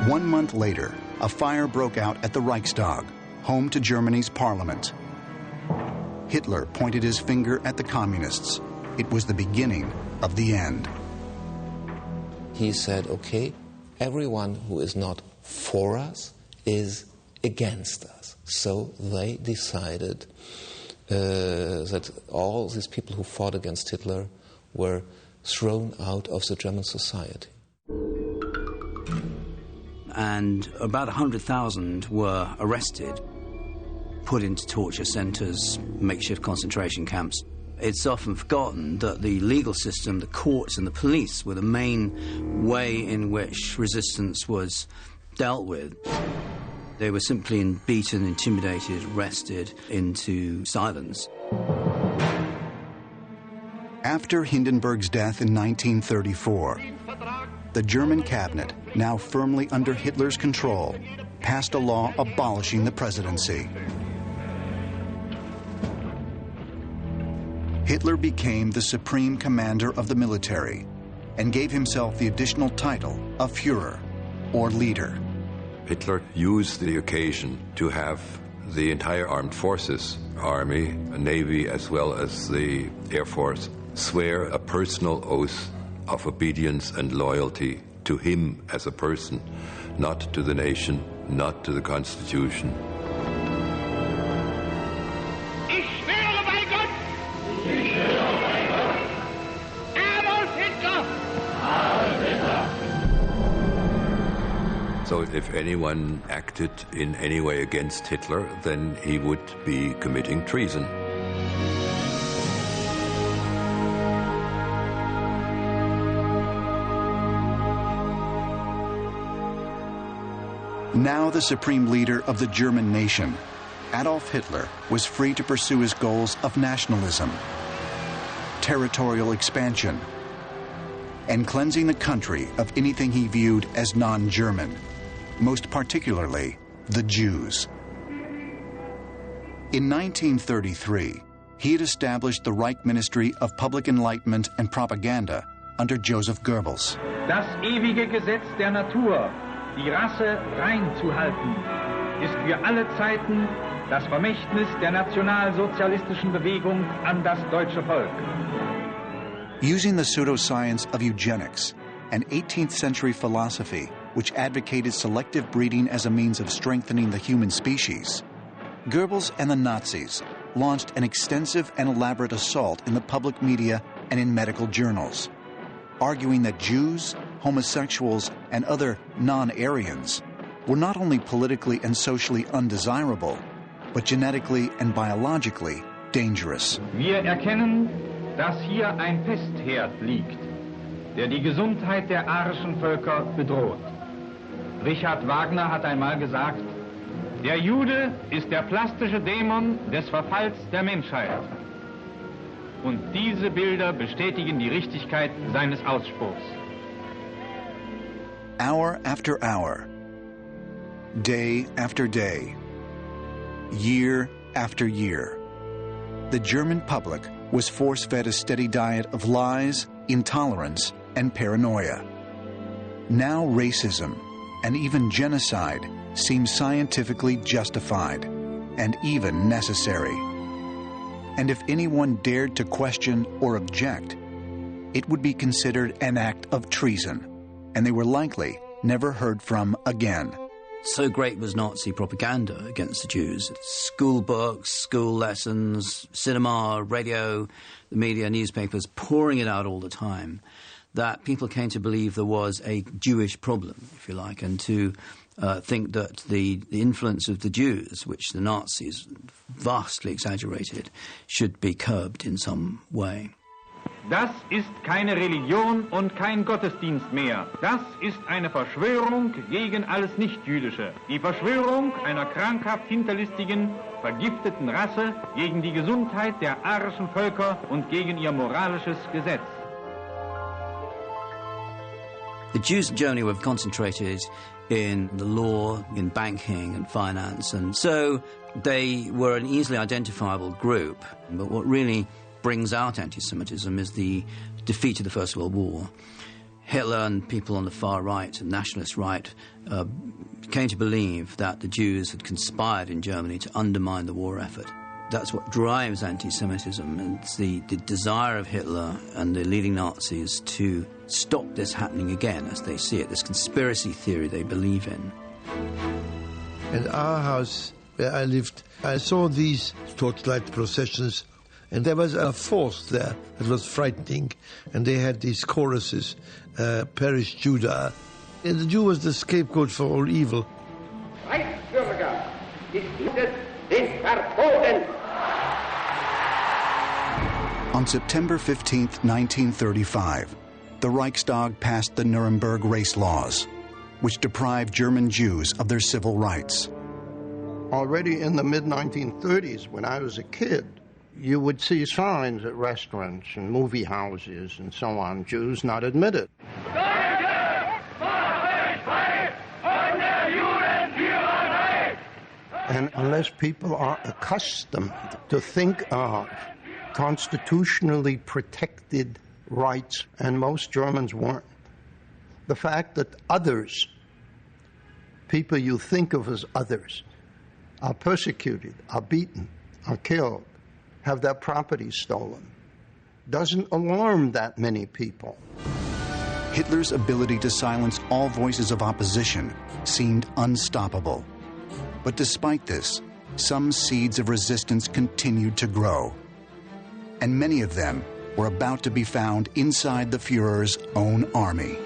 1 month later, a fire broke out at the Reichstag, home to Germany's parliament. Hitler pointed his finger at the communists. It was the beginning of the end. He said, okay, everyone who is not for us is against us. So they decided that all these people who fought against Hitler were thrown out of the German society. And about 100,000 were arrested, put into torture centres, makeshift concentration camps. It's often forgotten that the legal system, the courts and the police were the main way in which resistance was dealt with. They were simply beaten, intimidated, arrested into silence. After Hindenburg's death in 1934, the German cabinet, now firmly under Hitler's control, passed a law abolishing the presidency. Hitler became the supreme commander of the military and gave himself the additional title of Führer, or leader. Hitler used the occasion to have the entire armed forces, army, navy, as well as the air force, swear a personal oath of obedience and loyalty to him as a person, not to the nation, not to the Constitution. Ich schwöre bei Gott! Ich schwöre bei Gott! Adolf Hitler! Adolf Hitler! So if anyone acted in any way against Hitler, then he would be committing treason. Now the supreme leader of the German nation, Adolf Hitler was free to pursue his goals of nationalism, territorial expansion, and cleansing the country of anything he viewed as non-German, most particularly the Jews. In 1933, he had established the Reich Ministry of Public Enlightenment and Propaganda under Joseph Goebbels. Das ewige Gesetz der Natur, die Rasse rein zu halten, ist für alle Zeiten das Vermächtnis der nationalsozialistischen Bewegung an das deutsche Volk. Using the pseudoscience of eugenics, an 18th century philosophy which advocated selective breeding as a means of strengthening the human species, Goebbels and the Nazis launched an extensive and elaborate assault in the public media and in medical journals, arguing that Jews, homosexuals, and other non-Aryans were not only politically and socially undesirable, but genetically and biologically dangerous. Wir erkennen, dass hier ein Pestherd liegt, der die Gesundheit der arischen Völker bedroht. Richard Wagner hat einmal gesagt, der Jude ist der plastische Dämon des Verfalls der Menschheit. Und diese Bilder bestätigen die Richtigkeit seines Ausspruchs. Hour after hour, day after day, year after year, the German public was force-fed a steady diet of lies, intolerance, and paranoia. Now racism and even genocide seem scientifically justified and even necessary. And if anyone dared to question or object, it would be considered an act of treason, and they were likely never heard from again. So great was Nazi propaganda against the Jews. School books, school lessons, cinema, radio, the media, newspapers, pouring it out all the time, that people came to believe there was a Jewish problem, if you like, and to think that the influence of the Jews, which the Nazis vastly exaggerated, should be curbed in some way. Das ist keine Religion und kein Gottesdienst mehr. Das ist eine Verschwörung gegen alles Nichtjüdische. Die Verschwörung einer krankhaft hinterlistigen, vergifteten Rasse gegen die Gesundheit der arischen Völker und gegen ihr moralisches Gesetz. The Jews in Germany were concentrated in the law, in banking and finance, and so they were an easily identifiable group. But what really brings out anti-Semitism is the defeat of the First World War. Hitler and people on the far right, the nationalist right, came to believe that the Jews had conspired in Germany to undermine the war effort. That's what drives anti-Semitism, and it's the desire of Hitler and the leading Nazis to stop this happening again, as they see it, this conspiracy theory they believe in. In our house where I lived, I saw these torchlight processions, and there was a force there that was frightening, and they had these choruses, perish Judah. And the Jew was the scapegoat for all evil. Reichsbürger ist dieses den verboten. On September 15, 1935, the Reichstag passed the Nuremberg race laws, which deprived German Jews of their civil rights. Already in the mid-1930s, when I was a kid, you would see signs at restaurants and movie houses and so on, Jews not admitted. And unless people are accustomed to think of constitutionally protected rights, and most Germans weren't, the fact that others, people you think of as others, are persecuted, are beaten, are killed, have their property stolen, doesn't alarm that many people. Hitler's ability to silence all voices of opposition seemed unstoppable. But despite this, some seeds of resistance continued to grow. And many of them were about to be found inside the Führer's own army.